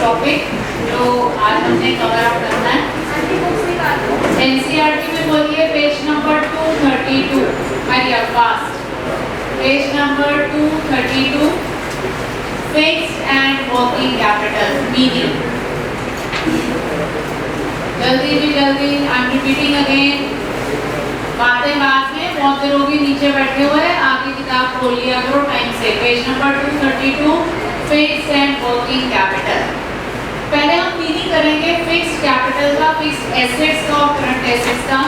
Topic जो आज हमने कवर अप करना है। एनसीईआरटी में बोलिए पेज नंबर 232, हरिया fast. Page number 232, fixed and working capital meaning. जल्दी जी जल्दी, आई एम रिपीटिंग अगेन। बातें बाद में, बहुत से लोग भी नीचे बैठे हुए हैं, आगे किताब खोल लिया करो टाइम से। Page number 232, fixed and working capital. पहले हम मीनिंग करेंगे फिक्स्ड कैपिटल का, फिक्स्ड एसेट्स का और करंट एसेट्स का।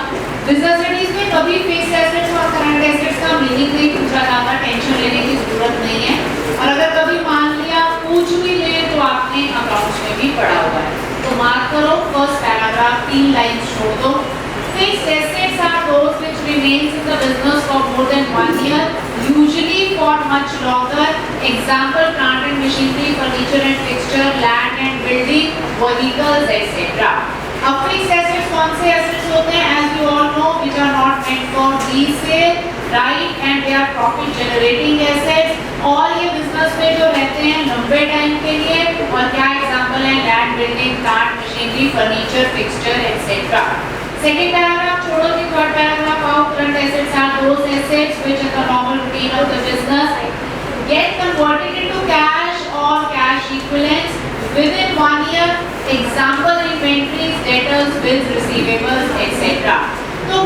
बिजनेस स्टडीज में कभी फिक्स्ड एसेट्स और करंट एसेट्स का मीनिंग नहीं पूछा जाता, टेंशन लेने की जरूरत नहीं है। और अगर कभी मान लिया पूछ भी ले तो आपने अकाउंट्स में भी पढ़ा हुआ है, तो मार्क करो फर्स्ट पैराग्राफ, 3 लाइंस छोड़ दो। Fixed assets are those which remains in the business for more than 1 year, usually for much longer. Example: plant and machinery, furniture and fixture, land and building, vehicles, etc. अब fixed assets कौन से assets होते हैं? As you all know, which are not meant for resale, right? And they are profit generating assets. और ये business में जो रहते हैं लंबे टाइम के लिए। और क्या एग्जाम्पल है? Land, building, plant, machinery, furniture, fixture, etc. Second paragraph छोड़ो जी, third paragraph आओ। Current assets are those assets which in the normal routine of the business get converted into cash or cash equivalents within 1 year. Example: inventories, debtors, bills, receivables, etc. तो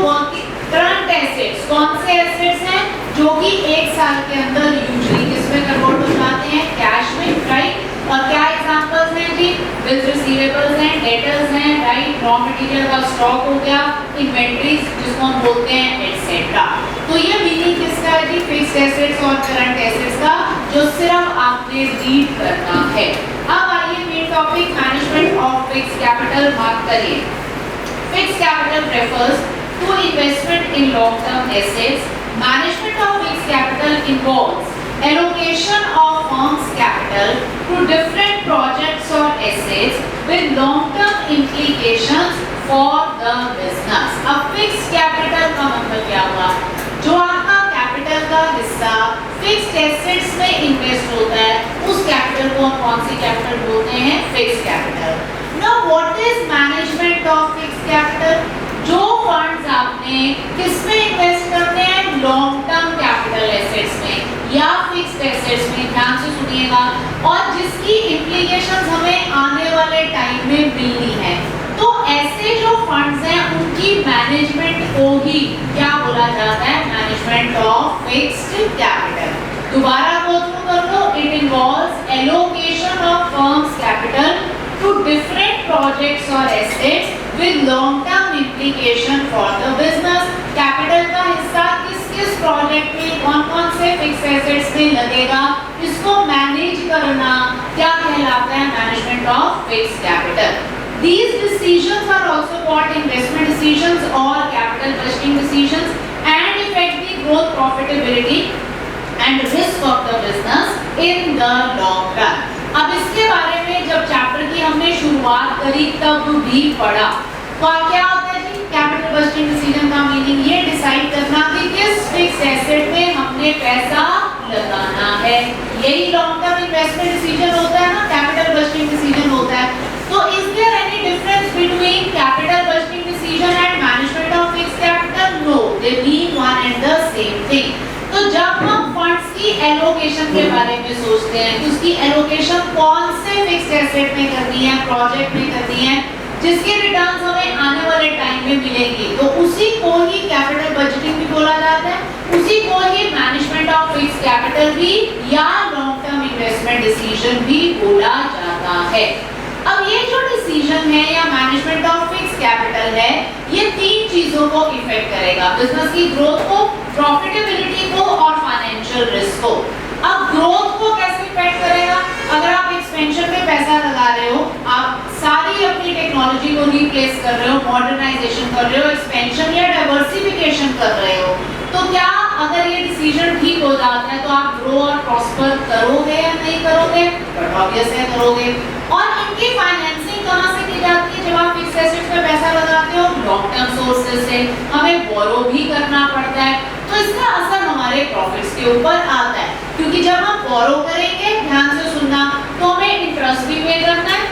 current assets कौन से assets हैं जो कि 1 साल के अंदर usually किसमें कन्वर्ट हो जाते हैं? कैश में, राइट? और क्या एग्जांपल्स हैं जी? बिल्स, रिसीवेबल्स हैं, डेटर्स हैं, राइट? रॉ मटेरियल का स्टॉक हो गया, इन्वेंटरीज जिसको हम बोलते हैं, एटसेट्रा। तो ये मीनिंग किसका है जी? फिक्स्ड एसेट्स और करंट एसेट्स का, जो सिर्फ आपने रीड करना है। अब आइए main topic management of fixed capital, mark करिए। Fixed capital refers to investment in long term assets. Management of fixed capital involves allocation of firm's capital to different projects or assets with long-term implications for the business. अब fixed capital का मतलब क्या हुआ? जो आपका capital का हिस्सा fixed assets में इन्वेस्ट होता है, उस कैपिटल को कौन सी कैपिटल बोलते हैं? Fixed capital. Now what is management of fixed capital? जो फंड्स आपने किसमें इन्वेस्ट करने हैं? लॉन्ग टर्म कैपिटल एसेट्स में या फिक्स्ड एसेट्स में, ध्यान से सुनिएगा, और जिसकी इम्प्लीकेशंस हमें आने वाले टाइम में मिलनी है। तो ऐसे जो फंड्स हैं उनकी मैनेजमेंट को ही क्या बोला जाता है? Management of fixed capital. दोबारा गो थ्रू कर लो। It involves allocation of firm's capital to different projects और assets with long term implication for the business. कैपिटल का हिस्सा किस किस प्रोजेक्ट में, कौन कौन से फिक्स एसेट्स में लगेगा, इसको मैनेज करना क्या कहलाता है? Management of fix capital. These decisions are also called investment decisions or capital budgeting decisions and affect the growth, profitability and risk of the business in the long run. अब इसके बारे में जब चैप्टर की हमने शुरुआत करी तब भी पढ़ा। तो क्या होता है जी कैपिटल बजटिंग डिसीजन का मीनिंग? ये डिसाइड करना कि किस फिक्स एसेट में हमने पैसा लगाना है। यही लॉन्ग टर्म इन्वेस्टमेंट डिसीजन होता है ना, कैपिटल बजटिंग डिसीजन होता है। तो is there any difference between capital budgeting decision and management of fix capital? No, they mean one and the same thing. तो जब हम फंड्स की एलोकेशन के बारे में सोचते हैं कि उसकी एलोकेशन कौन से फिक्स्ड एसेट में करनी है, प्रोजेक्ट में करनी है, जिसके रिटर्न्स हमें आने वाले टाइम में मिलेंगे, तो उसी को ही कैपिटल बजटिंग भी बोला जाता है, उसी को ही मैनेजमेंट ऑफ फिक्स्ड कैपिटल भी या लॉन्ग टर्म इन्वेस्टमेंट डिसीजन भी बोला जाता है। अब ये जो डिसीजन है या मैनेजमेंट ऑफ फिक्स्ड कैपिटल है, ये 3 चीजों को इफेक्ट करेगा: बिजनेस की ग्रोथ को, प्रॉफिटेबिलिटी को और फाइनेंशियल रिस्क को। अब ग्रोथ को कैसे इफेक्ट करेगा? अगर आप एक्सपेंशन में पैसा लगा रहे हो, आप सारी अपनी टेक्नोलॉजी को रिप्लेस कर रहे हो, मॉडर्नाइजेशन कर रहे हो, एक्सपेंशन या डाइवर्सिफिकेशन कर रहे हो, तो क्या अगर ये डिसीजन ठीक हो जाता है तो आप ग्रो और प्रॉस्पर करोगे या नहीं करोगे? बट ऑब्वियस है करोगे। और इनकी फाइनेंसिंग कहां से की जाती है? जब आप फिक्स्ड एसेट्स में पैसा लगाते हो लॉन्ग टर्म सोर्सेज से, हमें बोरो भी करना पड़ता है, तो इसका असर हमारे प्रॉफिट्स के ऊपर आता है। क्योंकि जब हम बोरो करेंगे, ध्यान से सुनना, तो हमें इंटरेस्ट भी पे करना है,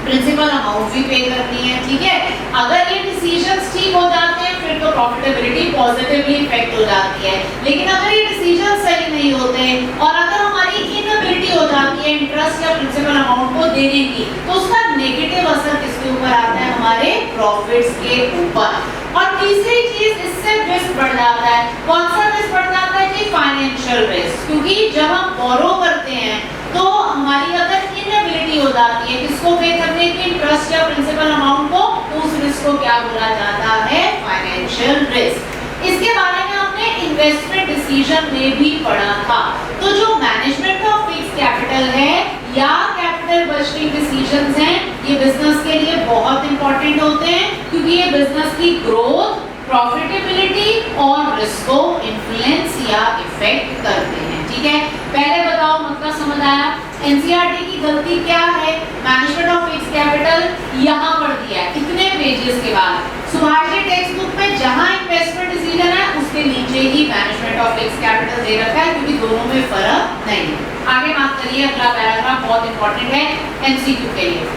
प्रिंसिपल अमाउंट भी पे करनी है, ठीक है। अगर ये डिसीजंस ठीक हो जाते हैं फिर तो प्रॉफिटेबिलिटी पॉजिटिवली इफेक्ट हो जाती है, लेकिन अगर ये डिसीजन सही नहीं होते और अगर हमारी इनएबिलिटी हो जाती है इंटरेस्ट या प्रिंसिपल अमाउंट को देने की, तो उसका नेगेटिव असर किसके ऊपर आता है? हमारे प्रॉफिट्स के ऊपर। और तीसरी चीज, इससे रिस्क बढ़ जाता है। कौन सा रिस्क बढ़ जाता है जी? Financial risk. क्योंकि जब हम बोरो करते हैं तो हमारी अगर इनएबिलिटी हो जाती है किसको पे करने की, इंटरेस्ट या प्रिंसिपल अमाउंट को, तो उस रिस्क को क्या बोला जाता है? Financial risk. इसके बारे में हमने इन्वेस्टमेंट डिसीजन में भी पढ़ा था। तो जो मैनेजमेंट ऑफ फिक्स्ड कैपिटल है या कैपिटल बजटिंग डिसीजंस हैं, ये बिजनेस के लिए बहुत इंपॉर्टेंट होते हैं, क्योंकि ये बिजनेस की ग्रोथ, प्रॉफिटेबिलिटी और रिस्क को इन्फ्लुएंस या इफेक्ट करते हैं, ठीक है। पहले बताओ, मतलब समझ आया? एनसीईआरटी की गलती क्या है? मैनेजमेंट ऑफ फिक्स्ड कैपिटल यहाँ पर दिया है कितने पेजेस के बाद। सुभाष जी टेक्स्ट बुक में जहाँ इन्वेस्टमेंट डिसीजन है उसके नीचे ही मैनेजमेंट ऑफ फिक्स्ड कैपिटल दे रखा है, क्योंकि दोनों में फर्क नहीं है। आगे बात करिए, अगला पैराग्राफ बहुत इंपॉर्टेंट है एमसीक्यू के लिए।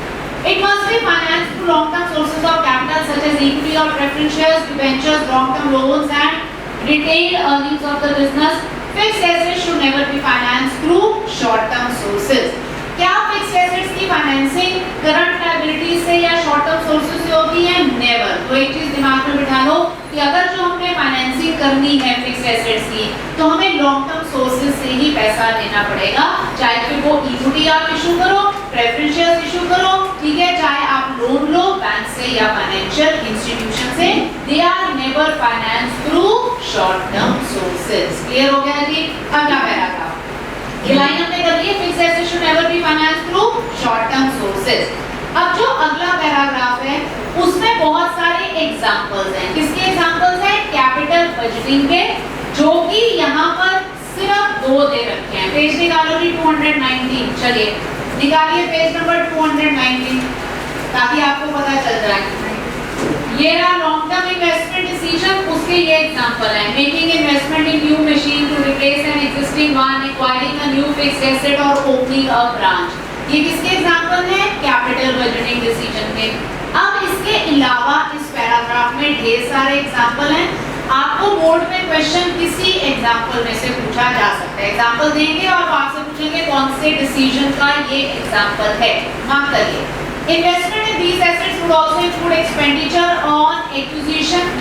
It must be financed through long-term sources of capital such as equity or preference shares, debentures, long-term loans and retained earnings of the business. Fixed assets should never be financed through short-term sources. क्या fixed assets की financing current liability से या short term sources से होती है? Never. तो एक चीज दिमाग में बिठा लो कि अगर जो हमने फाइनेंसिंग करनी है फिक्स्ड एसेट्स की, तो हमें लॉन्ग टर्म सोर्सेज से ही पैसा लेना पड़ेगा, चाहे फिर वो इक्विटी आप इशू करो, प्रेफरेंस शेयर्स इशू करो, ठीक है, चाहे आप लोन लो बैंक से या फाइनेंशियल इंस्टीट्यूशन से, they are never finance through short term sources. Clear हो गया जी? अगला पैराग्राफ, ये लाइन हमने कर ली है, fixed assets should never be financed through short term sources. अब जो अगला पैराग्राफ है उसमें बहुत सारे एग्जांपल्स हैं। किसके एग्जांपल्स हैं? कैपिटल बजटिंग के, जो कि यहाँ पर सिर्फ 2 दे रखे हैं। पेज निकालो जी 219, चलिए निकालिए पेज नंबर 219 ताकि आपको पता चल जाए। ये रहा लॉन्ग टर्म इन्वेस्टमेंट डिसीजन, उसके ये एग्जांपल है। Making investment in new machine to replace an existing one, acquiring a new fixed asset और ओपनिंग अ ब्रांच। ये किसके एग्जांपल हैं? कैपिटल बजटिंग डिसीजन के। अब इसके अलावा इस पैराग्राफ में ढेर सारे एग्जांपल हैं। आपको बोर्ड में क्वेश्चन किसी एग्जांपल में से पूछा जा सकता है। एग्जांपल देंगे और आपसे पूछेंगे कौन से डिसीजन का ये एग्जांपल है। मार्क करिए। Investment in these assets would also include expenditure on acquisition,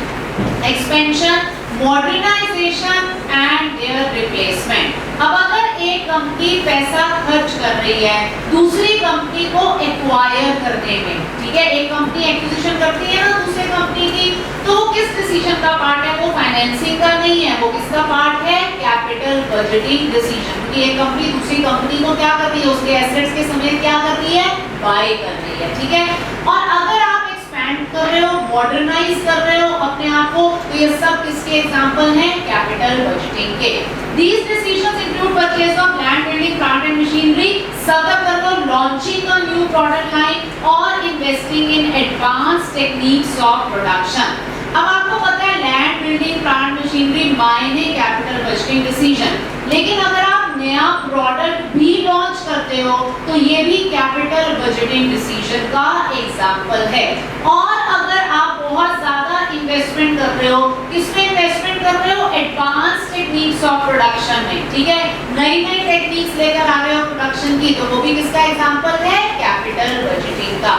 expansion, modernization and their replacement. अब अगर एक कंपनी पैसा खर्च कर रही है दूसरी कंपनी को एक्वायर करने में, ठीक है, एक कंपनी एक्विजिशन करती है ना दूसरी कंपनी की, तो किस डिसीजन का पार्ट है? वो फाइनेंसिंग का नहीं है, वो किसका पार्ट है? Capital budgeting decision. क्योंकि एक कंपनी दूसरी कंपनी को क्या कर रही है? उसके एसेट्स के समेत क्या कर रही है? बाय कर रही है, ठीक है। और अगर आप एक्सपैंड कर रहे हो, मॉडर्नाइज कर रहे हो अपने आप को, तो ये सब किसके एग्जांपल हैं? कैपिटल बजटिंग के। These decisions include purchase of land, building, plant and machinery, setup कर लो, launching a new product line और investing in advanced techniques of production। अब आपको पता है लैंड, बिल्डिंग, प्लांट, मशीनरी मायने कैपिटल बजटिंग डिसीजन, लेकिन अगर आप नया प्रोडक्ट भी लॉन्च करते हो तो ये भी कैपिटल बजटिंग डिसीजन का एग्जांपल है। और अगर आप बहुत ज्यादा इन्वेस्टमेंट कर रहे हो, किसमें इन्वेस्टमेंट कर रहे हो? एडवांस टेक्निक्स ऑफ प्रोडक्शन में, ठीक है, नई नई टेक्निक्स लेकर आ रहे हो प्रोडक्शन की, तो वो भी किसका एग्जांपल है? कैपिटल बजटिंग का।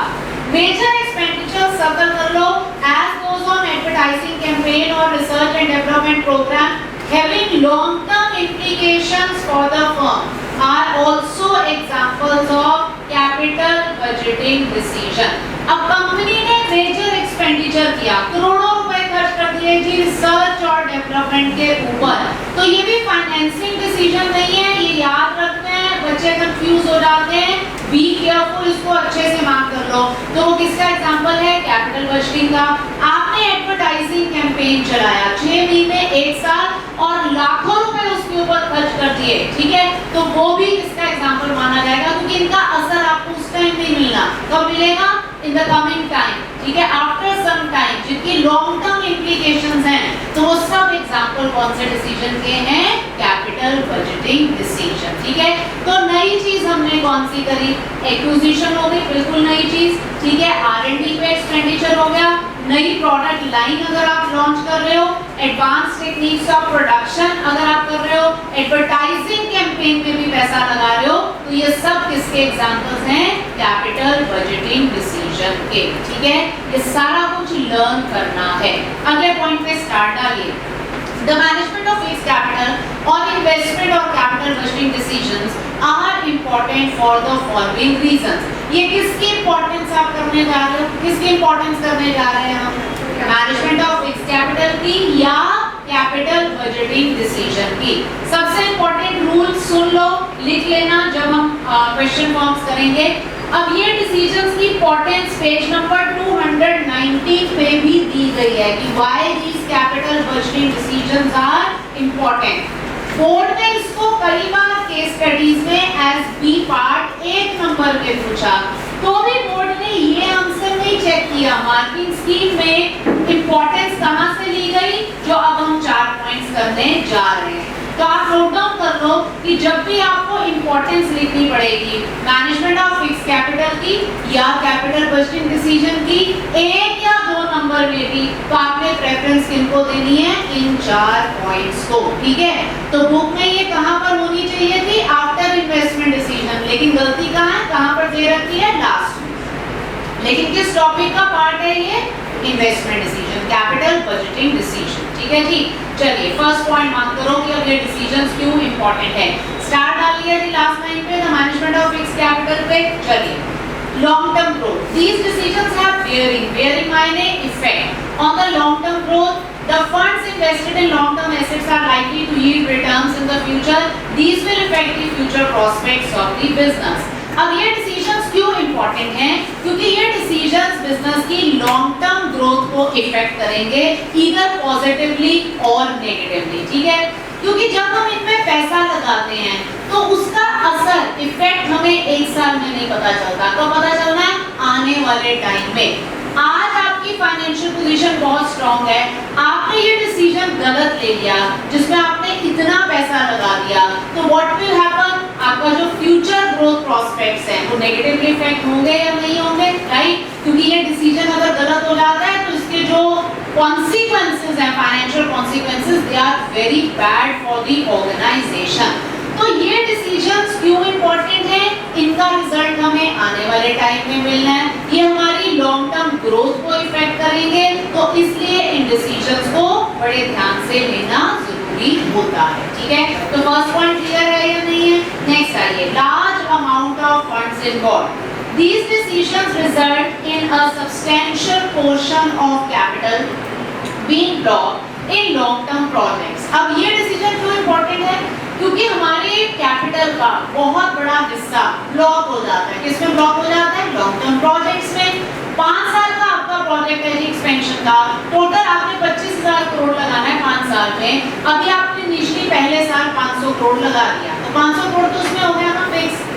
मेजर एक्सपेंडिचर सर्कल कर लो, as goes on advertising campaign और research and development programme having long term implications for the firm are also examples of capital budgeting decision। अब कंपनी ने मेजर एक्सपेंडिचर किया, करोड़ों रुपए खर्च कर दिए जी रिसर्च और डेवलपमेंट के ऊपर, तो ये भी फाइनेंसिंग डिसीजन नहीं है, ये याद रखते हैं, बच्चे कंफ्यूज हो जाते हैं, बी केयरफुल, इसको अच्छे से मार्क कर लो। तो वो किसका एग्जांपल है? कैपिटल बजटिंग का। आपने एडवर्टाइजिंग कैंपेन चलाया 6 महीने 1 साल और लाखों रुपए उसके ऊपर खर्च कर दिए, ठीक है, तो वो भी इसका एग्जांपल माना जाएगा, क्योंकि इनका असर आपको उस टाइम नहीं मिलना, कब मिलेगा? इन द कमिंग टाइम, ठीक है, आफ्टर सम टाइम, जिनकी लॉन्ग टर्म implications हैं, तो वो सब एग्जाम्पल कौन से डिसीजन के हैं? Capital budgeting decision. ठीक है, तो नई चीज हमने कौन सी करी? एक्विजिशन हो गई, बिल्कुल नई चीज। ठीक है, R&D पे एक्सपेंडिचर हो गया, नई प्रोडक्ट लाइन अगर आप लॉन्च कर रहे हो, एडवांस टेक्निक्स ऑफ प्रोडक्शन अगर आप कर रहे हो, एडवर्टाइजिंग कैंपेन में भी पैसा लगा रहे हो, तो ये सब किसके एग्जांपल्स हैं? कैपिटल बजटिंग डिसीजन के। ठीक है, ये सारा कुछ लर्न करना है। अगले पॉइंट पे स्टार्ट डालिए। The management of fixed capital or investment or capital budgeting decisions are important for the following reasons. ये किसकी इंपॉर्टेंस आप करने जा रहे हो? किसकी इंपॉर्टेंस करने जा रहे हैं हम? मैनेजमेंट ऑफ फिक्स्ड कैपिटल की या कैपिटल बजटिंग डिसीजन की? सबसे इंपॉर्टेंट रूल सुन लो, लिख लेना जब हम क्वेश्चन फॉर्म्स करेंगे। अब ये डिसीजंस की इंपॉर्टेंस पेज नंबर 290 पे भी दी गई है कि why these capital budgeting decisions are important. Board ने इसको कई बार केस स्टडीज में एज बी पार्ट 1 नंबर पे पूछा, तो भी बोर्ड ने ये आंसर नहीं चेक किया मार्किंग स्कीम में इंपॉर्टेंस कहां से ली गई, जो अब हम 4 पॉइंट्स करने जा रहे हैं। तो आप नोट डाउन कर लो कि जब भी आपको इंपॉर्टेंस लिखनी पड़ेगी मैनेजमेंट ऑफ फिक्स्ड कैपिटल की या कैपिटल बजटिंग डिसीजन की 1 या 2 नंबर में भी, तो आपने प्रेफरेंस किनको देनी है? इन 4 पॉइंट्स को। ठीक है, तो बुक में ये कहां पर होनी चाहिए थी? आफ्टर इन्वेस्टमेंट डिसीजन, लेकिन गलती कहां है? कहां पर दे रखी है? लास्ट में। लेकिन किस टॉपिक का पार्ट है ये? Investment decision, capital budgeting decision. ठीक है जी, चलिए फर्स्ट पॉइंट मान करो कि अब ये डिसीजंस क्यों इंपॉर्टेंट है। स्टार्ट डालिए जी लास्ट लाइन पे, the management of fixed capital पे। चलिए long term growth, these decisions have bearing मायने effect on the long term growth. The funds invested in long-term assets are likely to yield returns in the future. These will affect the future prospects of the business. अब ये decisions क्यों important हैं? क्योंकि ये decisions business की long term growth को effect करेंगे, either positively और नेगेटिवली। ठीक है, क्योंकि जब हम इनमें पैसा लगाते हैं तो उसका असर इफेक्ट हमें 1 साल में नहीं पता चलता, तो पता चलना है आने वाले टाइम में। आज आपकी फाइनेंशियल पोजीशन बहुत स्ट्रांग है, आपने ये डिसीजन गलत ले लिया जिसमें आपने इतना पैसा लगा दिया, तो व्हाट विल हैपन? आपका जो फ्यूचर ग्रोथ प्रोस्पेक्ट्स हैं वो नेगेटिवली इफेक्ट होंगे या नहीं होंगे? राइट, क्योंकि ये डिसीजन अगर गलत हो जाता है तो इसके जो कॉन्सिक्वेंसेस हैं, financial consequences, they are very bad for the organisation. तो ये डिसीजंस क्यों इंपॉर्टेंट है? इनका रिजल्ट हमें आने वाले टाइम में मिलना है, ये हमारी लॉन्ग टर्म ग्रोथ को इफेक्ट करेंगे, तो इसलिए इन डिसीजंस को बड़े ध्यान से लेना जरूरी होता है। ठीक है, तो फर्स्ट पॉइंट क्लियर है या नहीं है? नेक्स्ट आइए, large amount of funds involve. These decisions result in a substantial portion of capital being blocked in long-term projects. अब ये डिसीजन क्यों इम्पोर्टेंट है? क्योंकि हमारे कैपिटल का बहुत बड़ा हिस्सा ब्लॉक हो जाता है। किसमें ब्लॉक हो जाता है? लॉन्ग टर्म प्रोजेक्ट्स में। 5 साल का आपका प्रोजेक्ट है एक्सपेंशन का, टोटल आपने 25,000 करोड़ लगाना है 5 साल में। अभी आपने निचली पहले साल 500 करोड़ लगा दिया, तो 500 करोड़ तो उसमें हो गया ना फिक्स।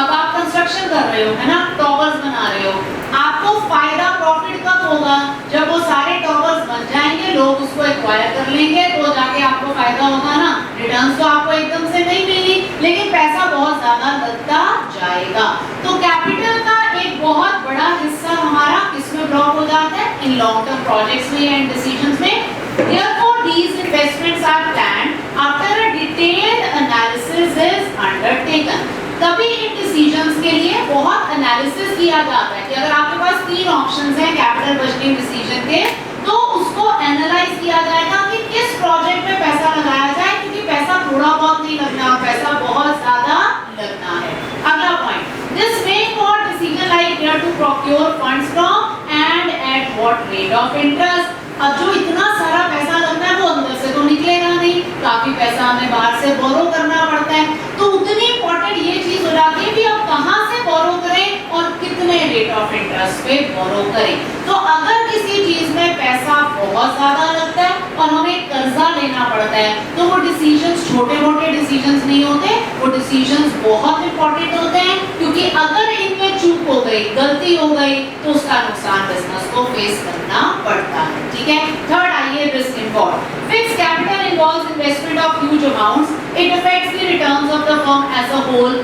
अब आप कंस्ट्रक्शन कर रहे हो, है ना, टॉवर्स बना रहे हो, आपको फायदा प्रॉफिट कब होगा? जब वो सारे टॉवर्स बन जाएंगे, लोग उसको एक्वायर कर लेंगे, तो जाके आपको फायदा होगा ना। रिटर्न्स तो आपको एकदम से नहीं मिली, लेकिन पैसा बहुत ज्यादा लगता जाएगा। तो कैपिटल का एक बहुत बड़ा हिस्सा हमारा किसमें ब्लॉक हो जाता है? इन लॉन्ग टर्म प्रोजेक्ट्स में एंड डिसीजंस में। Therefore, these investments are planned after a detailed analysis is undertaken. तभी इन डिसीजंस के लिए बहुत एनालिसिस किया जाता है कि अगर आपके पास 3 ऑप्शंस हैं कैपिटल बजटिंग डिसीजन के, तो उसको एनालाइज किया जाएगा कि किस प्रोजेक्ट में पैसा लगाया जाए, क्योंकि पैसा थोड़ा बहुत नहीं लगना, पैसा बहुत ज्यादा लगना है। अगला point, this make for decision like where to procure funds from and at what rate of interest. अब जो इतना सारा पैसा लगना है वो अंदर से तो निकलेगा नहीं, काफी पैसा हमें बाहर से बोरो करना पड़ता है, तो उतनी इंपॉर्टेंट ये चीज हो जाती है कि अब कहां से बोरो करें और कितने रेट ऑफ इंटरेस्ट पे बोरो करें। तो अगर किसी चीज में पैसा बहुत ज्यादा लगता है और हमें कर्जा लेना पड़ता है, तो वो डिसीजंस छोटे मोटे डिसीजंस नहीं होते, वो डिसीजंस बहुत इंपॉर्टेंट होते हैं, क्योंकि अगर इनमें चूक हो गई, गलती गलती हो गई तो उसका नुकसान बिजनेस को फेस करना पड़ता है, ठीक है। थर्ड आइए risk involve. Fixed capital involves investment of huge amounts, it affects the returns of the firm as a whole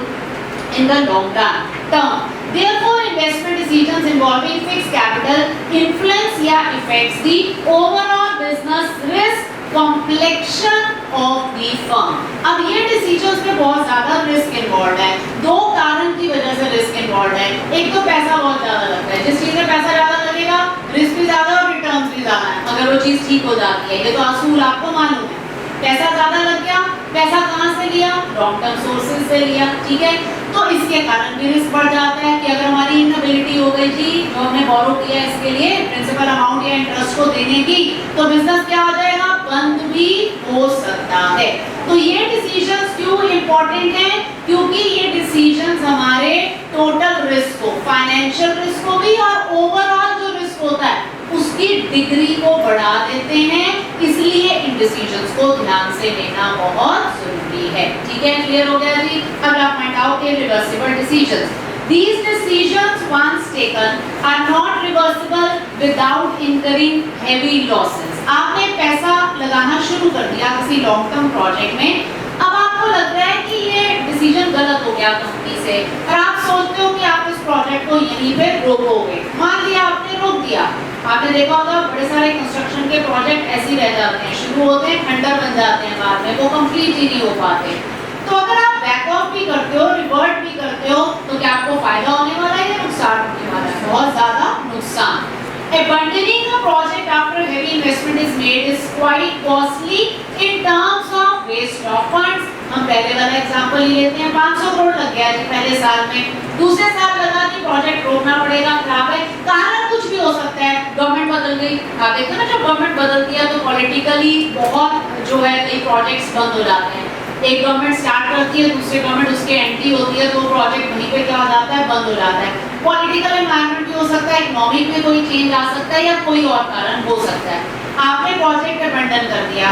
in the long term. Therefore, investment decisions involving fixed capital influence या affects the overall business risk complexion of the firm. अब ये decisions में बहुत ज़्यादा risk involved है। दो कारण की वजह से risk involved है। एक तो पैसा बहुत ज़्यादा लगता है, जिस चीज़ में पैसा ज़्यादा लगेगा risk भी ज़्यादा और returns भी ज़्यादा है अगर वो चीज़ ठीक हो जाती है। ये तो असूल आपको मालूम है। पैसा ज़्यादा लग गया, पैसा कहाँ से लिया? लॉन्ग टर्म सोर्सेज से लिया, ठीक है। तो इसके कारण भी रिस्क बढ़ जाता है कि अगर हमारी इनएबिलिटी हो गई जी जो हमने बोरो किया इसके लिए प्रिंसिपल अमाउंट या इंटरेस्ट को देने की, तो बिजनेस क्या हो जाएगा? बंद भी हो सकता है। तो ये डिसीजंस क्यों इंपॉर्टेंट हैं? क्योंकि ये डिसीजंस हमारे टोटल रिस्क को, फाइनेंशियल रिस्क को भी और ओवरऑल जो रिस्क होता है उसकी डिग्री को बढ़ा देते हैं, इसलिए इन डिसीजंस को ध्यान से लेना बहुत जरूरी है, ठीक है। क्लियर हो गया जी। अब आप पॉइंट आउट के reversible decisions. These decisions once taken are not reversible without incurring heavy losses. आपने पैसा लगाना शुरू कर दिया किसी लॉन्ग टर्म प्रोजेक्ट में, अब आपको लग रहा है कि ये डिसीजन गलत हो गया कंपनी से और आप सोचते हो कि आप इस प्रोजेक्ट को यहीं पे रोकोगे। मान लिया आपने रोक दिया, आपने देखा होगा बड़े सारे कंस्ट्रक्शन के प्रोजेक्ट ऐसे ही रह जाते हैं, शुरू होते हैं खंडर बन जाते हैं, बाद में वो कंप्लीट ही नहीं हो पाते। तो अगर आप बैक ऑफ भी करते हो, रिवर्ट भी करते हो, तो क्या आपको फायदा होने वाला है या नुकसान होने वाला है? बहुत ज्यादा नुकसान। Abandoning a project after heavy investment is made is quite costly in terms of waste of funds. हम पहले वाला एग्जांपल ही लेते हैं, 500 करोड़ लग गया जी पहले साल में, दूसरे साल लगा कि प्रोजेक्ट रोकना पड़ेगा, खराब है, कारण कुछ भी हो सकता है, गवर्नमेंट बदल गई। आप देखते हैं ना जब गवर्नमेंट बदलती है तो पॉलिटिकली बहुत जो है कई प्रोजेक्ट्स बंद हो जाते हैं। एक गवर्नमेंट स्टार्ट करती है, दूसरी गवर्नमेंट उसके एंटी होती है, तो प्रोजेक्ट वहीं पे क्या हो जाता है? बंद हो जाता है। पॉलिटिकल एनवायरनमेंट भी हो सकता है, इकोनॉमिक में कोई चेंज आ सकता है या कोई और कारण हो सकता है। आपने प्रोजेक्ट अबैंडन कर दिया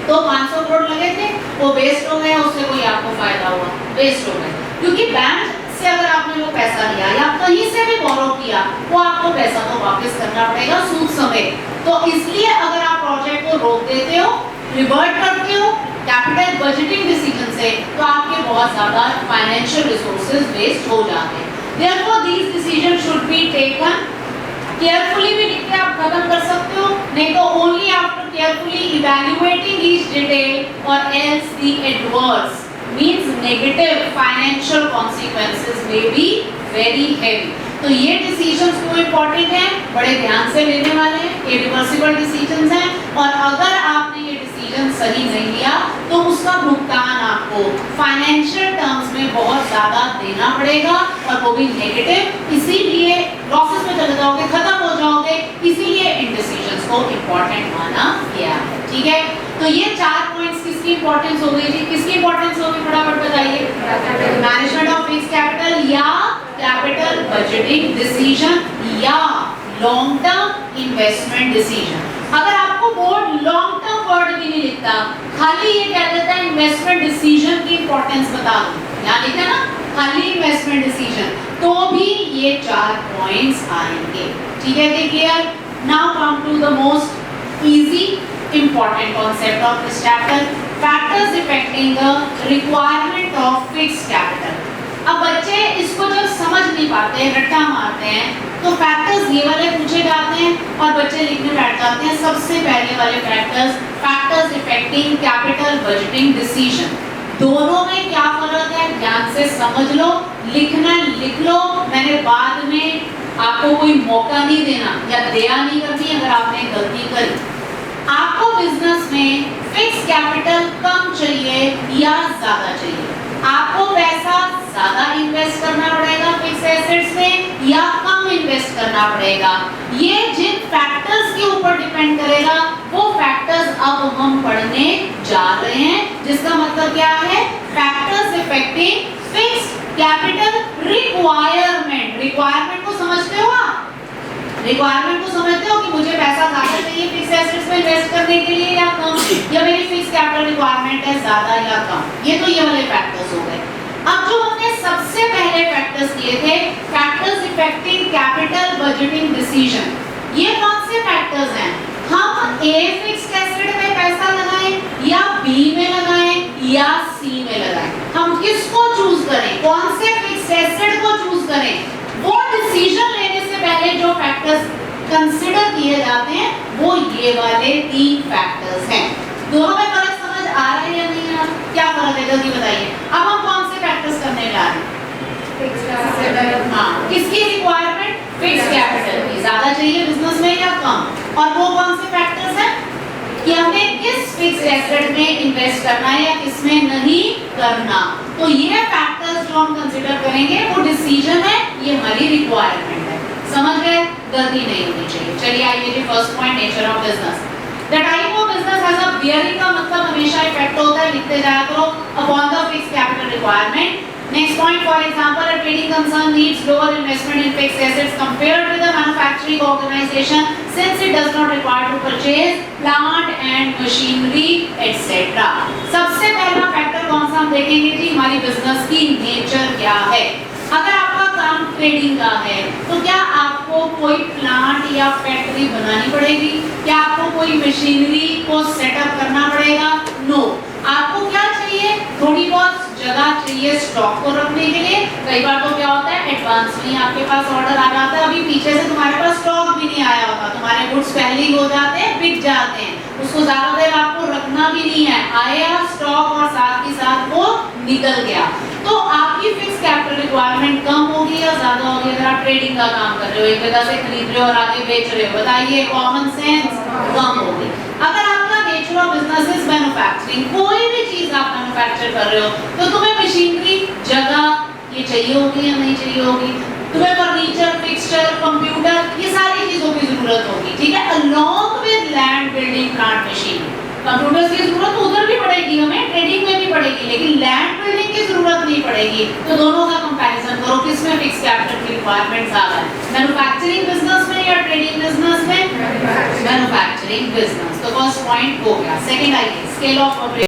तो 500 करोड़ लगे थे वो वेस्ट हो गए, उससे कोई आपको फायदा हुआ? वेस्ट हो गए, क्योंकि बैंक से अगर आपने वो पैसा लिया या कहीं से भी बोरो किया वो आपको पैसा तो वापस करना पड़ेगा सूद समेत। तो इसलिए अगर आप प्रोजेक्ट को रोक देते हो, रिवर्ट करते हो कैपिटल बजटिंग डिसीजन से, तो आपके बहुत ज्यादा फाइनेंशियल रिसोर्सेज वेस्ट हो जाते हैं। Therefore, these decisions should be taken carefully भी लिख के आप खत्म कर सकते हो, नहीं तो only after carefully evaluating each detail or else the adverse means negative financial consequences may be very heavy. तो ये डिसीजंस क्यों इंपॉर्टेंट हैं? बड़े ध्यान से लेने वाले हैं, ये रिवर्सिबल डिसीजंस हैं और अगर आपने ये डिसीजन सही नहीं लिया तो उसका भुगतान आपको फाइनेंशियल टर्म्स में बहुत ज्यादा देना पड़ेगा और वो भी नेगेटिव, इसीलिए लॉसेस में चले जाओगे, खत्म हो जाओगे, इसीलिए इन डिसीजंस को इंपॉर्टेंट माना गया है, ठीक है। तो ये 4 पॉइंट्स किसकी इंपॉर्टेंस हो गई जी? किसकी इंपॉर्टेंस होगी फटाफट बताइए? मैनेजमेंट ऑफ फिक्स्ड कैपिटल या कैपिटल बजटिंग डिसीजन या लॉन्ग टर्म इन्वेस्टमेंट डिसीजन। अगर आपको बोर्ड लॉन्ग टर्म वर्ड भी नहीं लिखता, खाली ये कह देता है इन्वेस्टमेंट डिसीजन की इंपॉर्टेंस बता दो, यहाँ लिखा ना खाली इन्वेस्टमेंट डिसीजन, तो भी ये 4 पॉइंट्स आएंगे, ठीक है। Clear? Now come to the most easy important concept of this chapter, factors affecting the requirement of fixed capital. अब बच्चे इसको जब समझ नहीं पाते, रट्टा मारते हैं, तो फैक्टर्स ये वाले पूछे जाते हैं और बच्चे लिखने बैठ जाते हैं सबसे पहले वाले factors, factors affecting capital budgeting decision। दोनों में क्या फर्क है ध्यान से समझ लो, लिखना लिख लो, मैंने बाद में आपको कोई मौका नहीं देना या दया नहीं करनी अगर आपने गलती करी। आपको बिजनेस में फिक्स कैपिटल कम चाहिए या ज्यादा चाहिए? आपको पैसा ज्यादा इन्वेस्ट करना पड़ेगा फिक्स एसेट्स में या कम इन्वेस्ट करना पड़ेगा? ये जिन फैक्टर्स के ऊपर डिपेंड करेगा वो फैक्टर्स अब हम पढ़ने जा रहे हैं, जिसका मतलब क्या है? Factors affecting fix capital requirement. Requirement को समझते हो आप? रिक्वायरमेंट को समझते हो कि मुझे पैसा ज्यादा चाहिए फिक्स एसेट्स में इन्वेस्ट करने के लिए या कम, या मेरी फिक्स कैपिटल रिक्वायरमेंट है ज्यादा या कम? ये तो ये वाले फैक्टर्स हो गए। अब जो हमने सबसे पहले फैक्टर्स किए थे, factors affecting capital budgeting decision. ये कौन से फैक्टर्स हैं? हम A फिक्स्ड एसेट में पैसा लगाएं या B में लगाएं या C में लगाएं? हम किसको चूज करें? कौन से फिक्स्ड एसेट को चूज करें? वो डिसीजन लेने से पहले जो फैक्टर्स कंसीडर किए जाते हैं वो ये वाले 3 फैक्टर्स हैं। दोनों में फर्क समझ आ रहा है या नहीं आ रहा? क्या फर्क है जल्दी बताइए। अब हम कौन से फैक्टर्स करने जा रहे हैं? हाँ, किसकी रिक्वायरमेंट? फिक्स कैपिटल की। ज्यादा चाहिए बिजनेस में या कम? और वो कौन से फैक्टर्स हैं कि हमें किस फिक्स एसेट में इन्वेस्ट करना है या किस में नहीं करना। तो ये फैक्टर्स जो हम कंसीडर करेंगे वो डिसीजन है, ये हमारी रिक्वायरमेंट है। समझ गए? गलती नहीं होनी चाहिए। चलिए आइए जी, first point, nature of business. The type of business has a bearing का मतलब हमेशा इफेक्ट होता है, लिखते जाया करो, upon the fix capital requirement. Next point, for example, a trading concern needs lower investment in fixed assets compared with a manufacturing organization since it does not require to purchase plant and machinery, etc. सबसे पहला factor कौन सा हम देखेंगे जी? हमारी business की nature क्या है। अगर आपका काम ट्रेडिंग का है तो क्या आपको कोई प्लांट या फैक्ट्री बनानी पड़ेगी? क्या आपको कोई मशीनरी को सेटअप करना पड़ेगा? नो। आपको क्या चाहिए? थोड़ी बहुत जगह चाहिए स्टॉक को रखने के लिए। कई बार तो क्या होता है, एडवांस में आपके पास ऑर्डर आ जाता है, अभी पीछे से तुम्हारे पास स्टॉक भी नहीं आया होता, तुम्हारे गुड्स पहले ही हो जाते हैं, बिक जाते हैं, उसको ज्यादा देर आपको रखना भी नहीं है, आया स्टॉक और साथ ही साथ वो निकल गया। तो आपकी फिक्स कैपिटल रिक्वायरमेंट कम होगी या ज्यादा होगी? अगर आप ट्रेडिंग का काम कर रहे हो, एक जगह से खरीद रहे हो और आगे बेच रहे हो, बताइए, कॉमन सेंस, कम होगी। अगर आपका nature of business is manufacturing, कोई भी चीज आप मैन्युफैक्चर कर रहे हो तो तुम्हें मशीनरी, जगह ये चाहिए होगी या नहीं चाहिए होगी? तुम्हें फर्नीचर, फिक्सचर, कंप्यूटर, ये सारी चीजों की जरूरत होगी, ठीक है, along with land, building, plant, machine. Computers की जरूरत उधर भी पड़ेगी, हमें ट्रेडिंग में भी पड़ेगी, लेकिन लैंड बिल्डिंग की जरूरत नहीं पड़ेगी। तो दोनों का कंपैरिजन करो, किसमें फिक्स कैपिटल की रिक्वायरमेंट ज्यादा है, मैन्युफैक्चरिंग बिजनेस में या ट्रेडिंग बिजनेस में? Manufacturing business. तो फर्स्ट पॉइंट हो गया। सेकंड आइए, स्केल ऑफ ऑपरेशन।